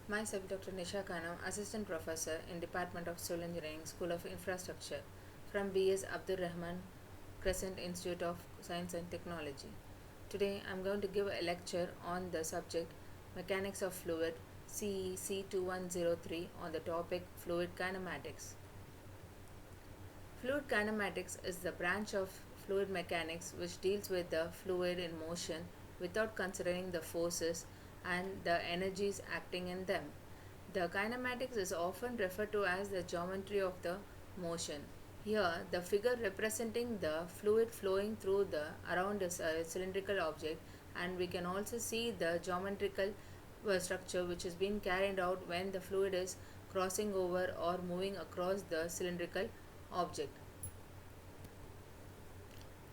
Myself, Dr. Nisha Khanam, Assistant Professor in Department of Civil Engineering, School of Infrastructure, from B.S. Abdur Rahman Crescent Institute of Science and Technology. Today, I am going to give a lecture on the subject Mechanics of Fluid CEC 2103 on the topic Fluid Kinematics. Fluid kinematics is the branch of fluid mechanics which deals with the fluid in motion without considering the forces and the energies acting in them. The kinematics is often referred to as the geometry of the motion. Here, the figure representing the fluid flowing through the around a cylindrical object, and we can also see the geometrical structure which is being carried out when the fluid is crossing over or moving across the cylindrical object.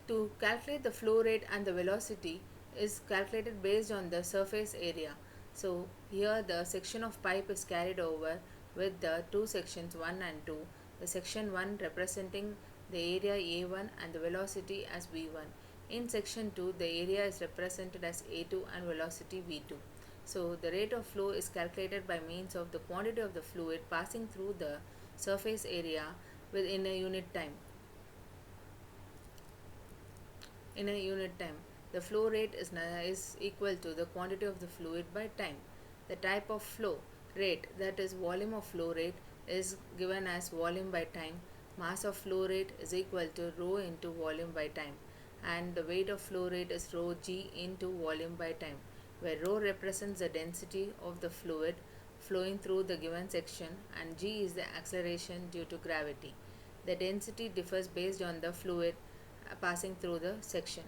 To calculate the flow rate and the velocity is calculated based on the surface area. So here the section of pipe is carried over with the two sections 1 and 2. The section 1 representing the area A1 and the velocity as V1. In section 2 the area is represented as A2 and velocity V2. So the rate of flow is calculated by means of the quantity of the fluid passing through the surface area within a unit time. In a unit time, the flow rate is equal to the quantity of the fluid by time. The type of flow rate, that is volume of flow rate, is given as volume by time. Mass of flow rate is equal to rho into volume by time, and the weight of flow rate is rho g into volume by time, where rho represents the density of the fluid flowing through the given section and g is the acceleration due to gravity. The density differs based on the fluid passing through the section.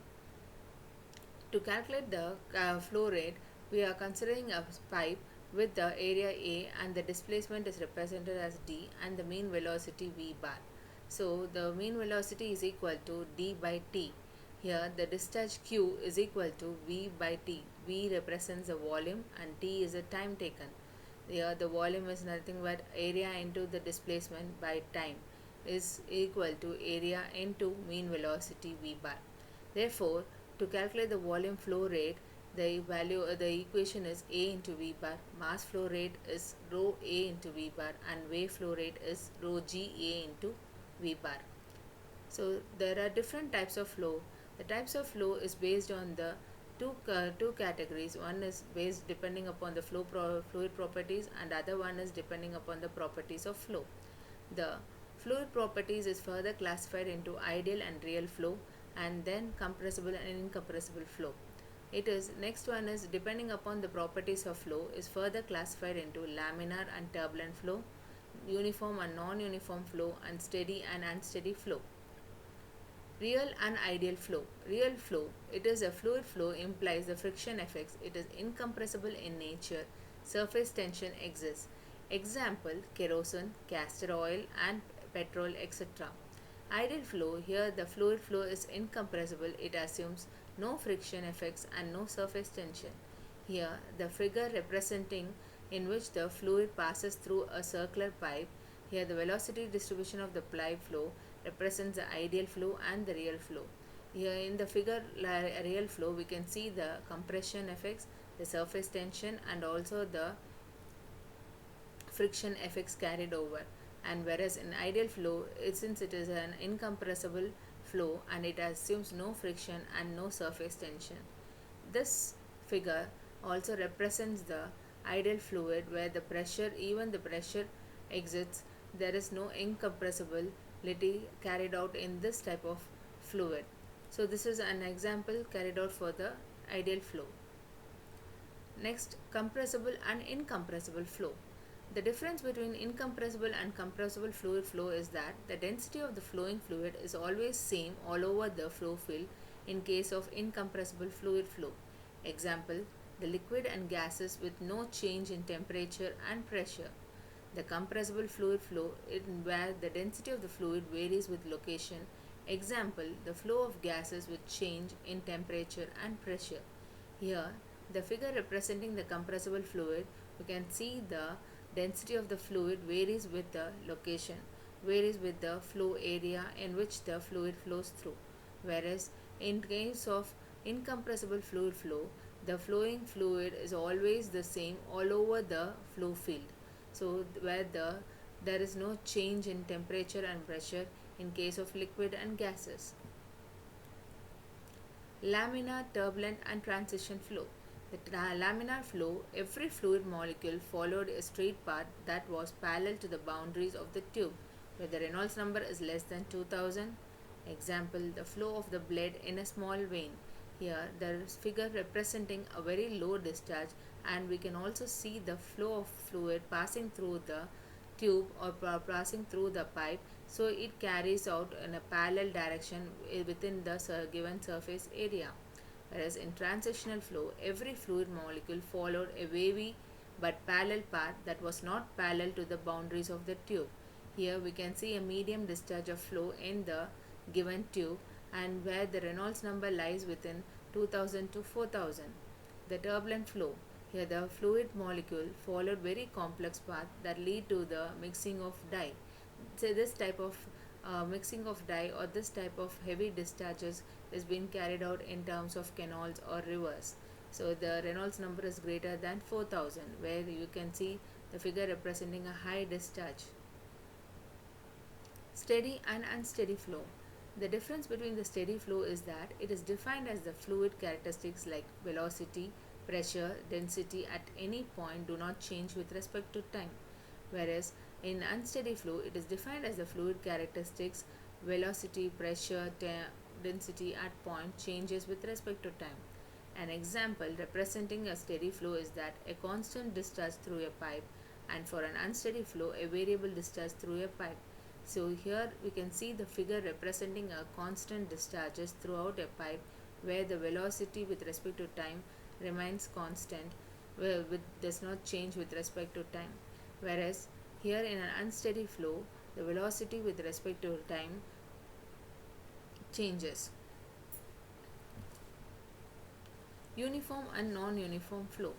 To calculate the flow rate, we are considering a pipe with the area A and the displacement is represented as d and the mean velocity v bar. So the mean velocity is equal to d by t. Here the discharge q is equal to v by t. V represents the volume and t is the time taken. Here the volume is nothing but area into the displacement by time is equal to area into mean velocity v bar. Therefore, to calculate the volume flow rate, the equation is A into V bar, mass flow rate is rho A into V bar, and wave flow rate is rho G A into V bar. So there are different types of flow. The types of flow is based on the two categories. One is based depending upon the fluid properties, and other one is depending upon the properties of flow. The fluid properties is further classified into ideal and real flow, and then compressible and incompressible flow. It is next one is depending upon the properties of flow is further classified into laminar and turbulent flow, uniform and non-uniform flow, and steady and unsteady flow. Real and ideal flow. Real flow, it is a fluid flow implies the friction effects. It is incompressible in nature. Surface tension exists. Example, kerosene, castor oil and petrol, etc. Ideal flow, here the fluid flow is incompressible. It assumes no friction effects and no surface tension. Here the figure representing in which the fluid passes through a circular pipe. Here the velocity distribution of the pipe flow represents the ideal flow and the real flow. Here in the figure real flow we can see the compression effects, the surface tension and also the friction effects carried over. And whereas in ideal flow, since it is an incompressible flow and it assumes no friction and no surface tension. This figure also represents the ideal fluid where the pressure, even the pressure exists, there is no incompressibility carried out in this type of fluid. So this is an example carried out for the ideal flow. Next, compressible and incompressible flow. The difference between incompressible and compressible fluid flow is that the density of the flowing fluid is always same all over the flow field in case of incompressible fluid flow. Example, the liquid and gases with no change in temperature and pressure. The compressible fluid flow in where the density of the fluid varies with location. Example, the flow of gases with change in temperature and pressure. Here, the figure representing the compressible fluid, you can see the density of the fluid varies with the location, varies with the flow area in which the fluid flows through. Whereas in case of incompressible fluid flow, the flowing fluid is always the same all over the flow field. So there is no change in temperature and pressure in case of liquid and gases. Laminar, turbulent and transition flow. The laminar flow, every fluid molecule followed a straight path that was parallel to the boundaries of the tube, where the Reynolds number is less than 2000. Example, the flow of the blood in a small vein. Here, there is figure representing a very low discharge, and we can also see the flow of fluid passing through the tube or passing through the pipe, so it carries out in a parallel direction within the given surface area. Whereas in transitional flow, every fluid molecule followed a wavy but parallel path that was not parallel to the boundaries of the tube. Here we can see a medium discharge of flow in the given tube, and where the Reynolds number lies within 2000 to 4000. The turbulent flow. Here the fluid molecule followed very complex path that lead to the mixing of dye. So this type of mixing of dye or this type of heavy discharges is being carried out in terms of canals or rivers. So the Reynolds number is greater than 4000, where you can see the figure representing a high discharge. Steady and unsteady flow. The difference between the steady flow is that it is defined as the fluid characteristics like velocity, pressure, density at any point do not change with respect to time, whereas in unsteady flow it is defined as the fluid characteristics, velocity, pressure, density at point changes with respect to time. An example representing a steady flow is that a constant discharge through a pipe, and for an unsteady flow a variable discharge through a pipe. So here we can see the figure representing a constant discharges throughout a pipe, where the velocity with respect to time remains constant, does not change with respect to time. Whereas here in an unsteady flow, the velocity with respect to time changes. Uniform and non-uniform flow.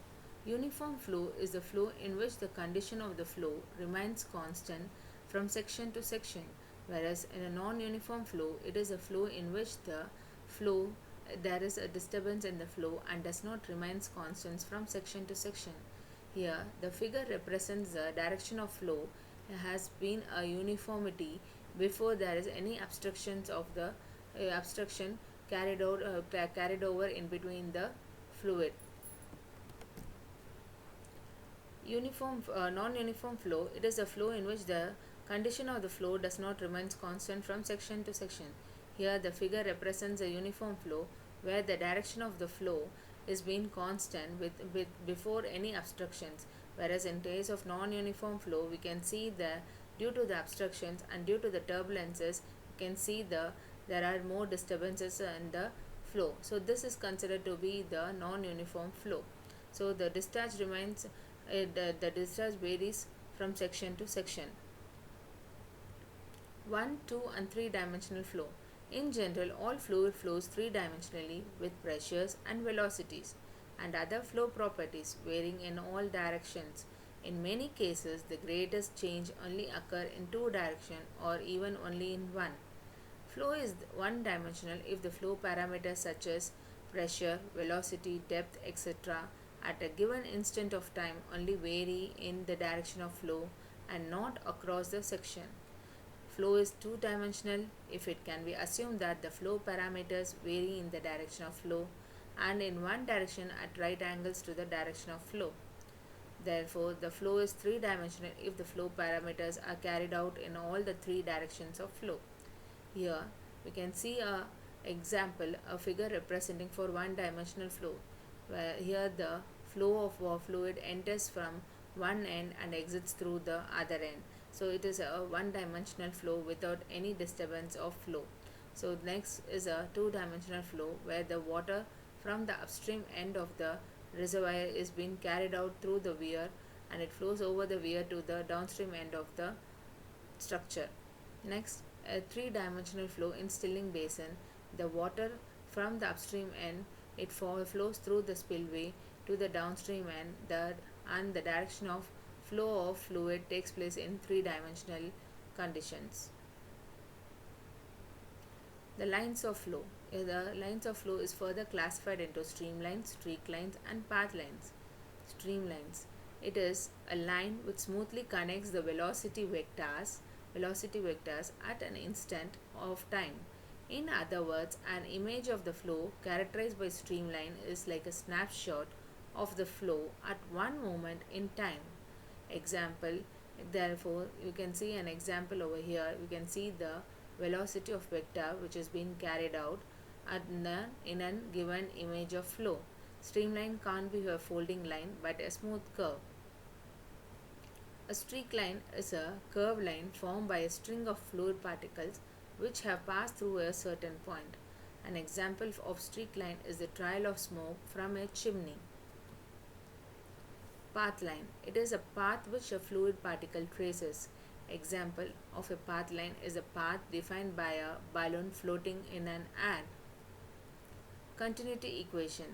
Uniform flow is the flow in which the condition of the flow remains constant from section to section, whereas in a non-uniform flow, it is a flow in which the flow there is a disturbance in the flow and does not remain constant from section to section. Here, the figure represents the direction of flow has been a uniformity before there is any obstructions of the obstruction carried over in between the fluid. Non-uniform flow, it is a flow in which the condition of the flow does not remain constant from section to section. Here the figure represents a uniform flow where the direction of the flow is being constant with before any obstructions, whereas in case of non-uniform flow we can see that due to the obstructions and due to the turbulences we can see there are more disturbances in the flow. So this is considered to be the non-uniform flow. So the discharge remains the discharge varies from section to section. 1, 2 and 3 dimensional flow. In general, all fluid flows 3-dimensionally with pressures and velocities and other flow properties varying in all directions. In many cases, the greatest change only occur in 2 directions or even only in 1. Flow is one-dimensional if the flow parameters such as pressure, velocity, depth, etc. at a given instant of time only vary in the direction of flow and not across the section. Flow is two-dimensional if it can be assumed that the flow parameters vary in the direction of flow and in one direction at right angles to the direction of flow. Therefore, the flow is three-dimensional if the flow parameters are carried out in all the three directions of flow. Here, we can see a figure representing for one-dimensional flow, where here the flow of fluid enters from one end and exits through the other end. So it is a one-dimensional flow without any disturbance of flow. So next is a two-dimensional flow where the water from the upstream end of the reservoir is being carried out through the weir and it flows over the weir to the downstream end of the structure. Next, a three-dimensional flow in Stirling Basin. The water from the upstream end flows through the spillway to the downstream end, and the direction of flow of fluid takes place in three-dimensional conditions. The lines of flow. The lines of flow is further classified into streamlines, streak lines, and path lines. Streamlines. It is a line which smoothly connects the velocity vectors at an instant of time. In other words, an image of the flow characterized by streamline is like a snapshot of the flow at one moment in time. Example, therefore you can see an example over here. You can see the velocity of vector which is being carried out in a given image of flow. Streamline can't be a folding line but a smooth curve. A streak line is a curved line formed by a string of fluid particles which have passed through a certain point. An example of streak line is the trail of smoke from a chimney. Path line. It is a path which a fluid particle traces. Example of a path line is a path defined by a balloon floating in an air. Continuity equation.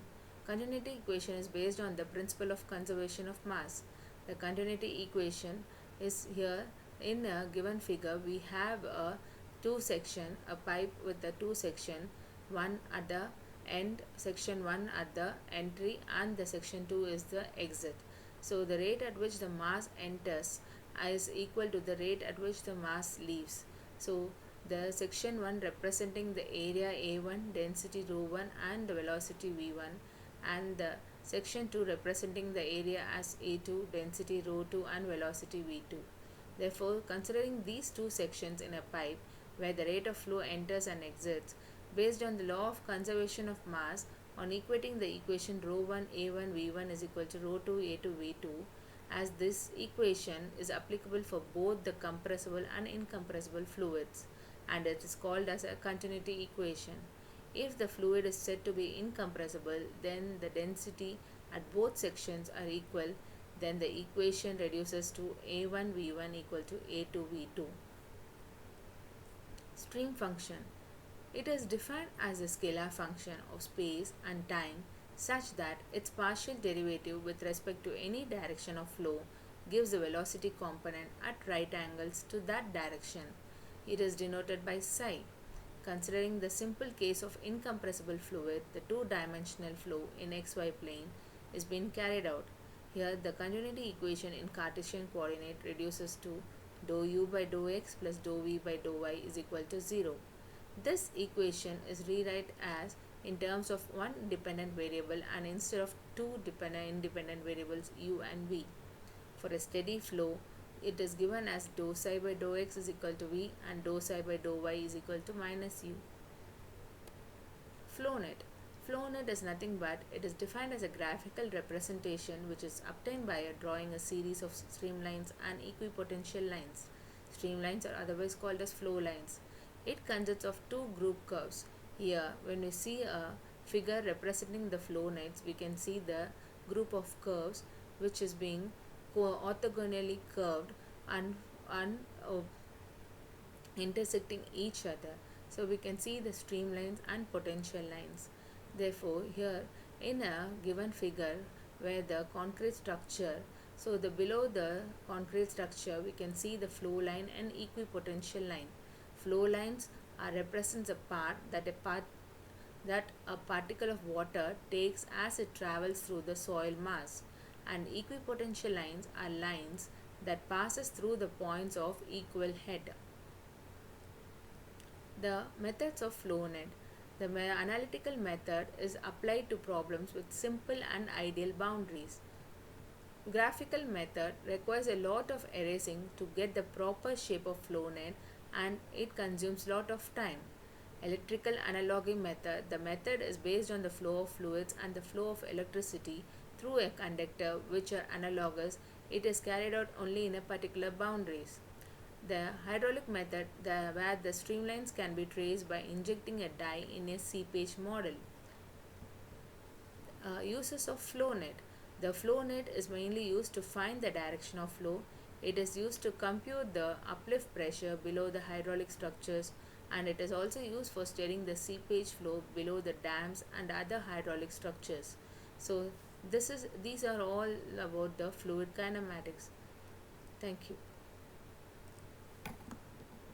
Continuity equation is based on the principle of conservation of mass. The continuity equation is here. In a given figure we have a two section, a pipe with a two section, one at the end, section 1 at the entry, and the section 2 is the exit. So the rate at which the mass enters is equal to the rate at which the mass leaves. So the section 1 representing the area A1, density ρ1 and the velocity v1, and the section 2 representing the area as A2, density ρ2 and velocity v2. Therefore, considering these two sections in a pipe where the rate of flow enters and exits, based on the law of conservation of mass, on equating the equation ρ1 A1 V1 is equal to ρ2 A2 V2, as this equation is applicable for both the compressible and incompressible fluids, and it is called as a continuity equation. If the fluid is said to be incompressible, then the density at both sections are equal, then the equation reduces to A1 V1 equal to A2 V2. Stream function. It is defined as a scalar function of space and time such that its partial derivative with respect to any direction of flow gives the velocity component at right angles to that direction. It is denoted by psi. Considering the simple case of incompressible fluid, the two-dimensional flow in xy plane is being carried out. Here the continuity equation in Cartesian coordinate reduces to dou u by dou x plus dou v by dou y is equal to 0. This equation is rewrite as in terms of one dependent variable and instead of two independent variables u and v. For a steady flow, it is given as dou psi by dou x is equal to v and dou psi by dou y is equal to minus u. FlowNet. FlowNet is nothing but it is defined as a graphical representation which is obtained by drawing a series of streamlines and equipotential lines. Streamlines are otherwise called as flow lines. It consists of two group curves. Here, when we see a figure representing the flow nets, we can see the group of curves which is being orthogonally curved and intersecting each other. So we can see the streamlines and potential lines. Therefore, here in a given figure where the concrete structure, so the below the concrete structure we can see the flow line and equipotential line. Flow lines represents a path that a particle of water takes as it travels through the soil mass, and equipotential lines are lines that passes through the points of equal head. The methods of FlowNet. The analytical method is applied to problems with simple and ideal boundaries. Graphical method requires a lot of erasing to get the proper shape of FlowNet and it consumes lot of time. Electrical analogy method. The method is based on the flow of fluids and the flow of electricity through a conductor which are analogous. It is carried out only in a particular boundaries. The hydraulic method where the streamlines can be traced by injecting a dye in a seepage model. Uses of FlowNet. The FlowNet is mainly used to find the direction of flow. It is used to compute the uplift pressure below the hydraulic structures, and it is also used for studying the seepage flow below the dams and other hydraulic structures. So these are all about the fluid kinematics. Thank you.